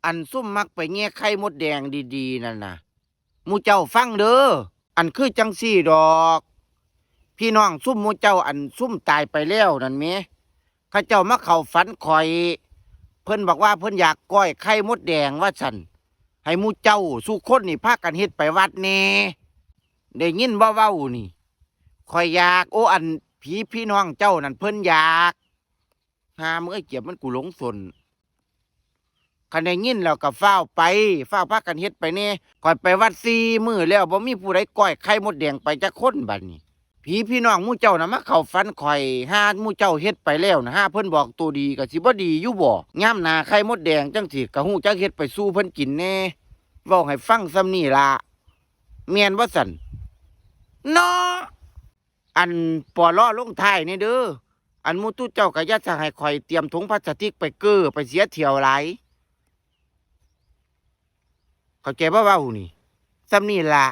อันซุ่มมักไปแง่ไข่มดแดงดีๆนั่นน่ะหมู่เจ้าฟังเด้ออันคือจังซี่ดอกพี่น้องซุ่มหมู่เจ้าอันซุ่มตายไปแล้วนั่นแหมเขาเจ้ามาเข้าฝันข่อยเพิ่นบอกว่าเพิ่นอยากก้อยไข่มดแดงว่าซั่นให้หมู่เจ้าสุคนนี่พากันเฮ็ดไปวัดแน่ได้ยินบ่เว้านี่ข่อยอยากโอ้อันผีพี่น้องเจ้านั่นเพิ่นอยากหามึงไอ้เกียบมันกูหลงสนคันได้ยินแล้วก็ฟ้าวไปฟ้าวพากันเฮ็ดไปแน่ข่อยไปวัด4 มื้อแล้วบ่มีผู้ใดก้อยไข่มดแดงไปจักคนบัดนี้ผีพี่น้องหมู่เจ้าน่ะมาเข้าฝันข่อยหาหมู่เจ้าเฮ็ดไปแล้วนะหาเพิ่นบอกตัวดีก็สิบ่ดีอยู่บ่ยามหน้าไข่มดแดงจังสิก็ฮู้จักเฮ็ดไปสู่เพิ่นกินแน่เว้าให้ฟังซำนี้ล่ะแม่นบ่ซั่นเนาะอันปอล้อลงท้ายนี่เด้ออันหมู่ตู้เจ้าก็อย่าจะให้ข่อยเตรียมถุงพลาสติกไปเก้อไปเสียเที่ยวหลายเข้าใจบ่เว้านี่ซำนี้ล่ะ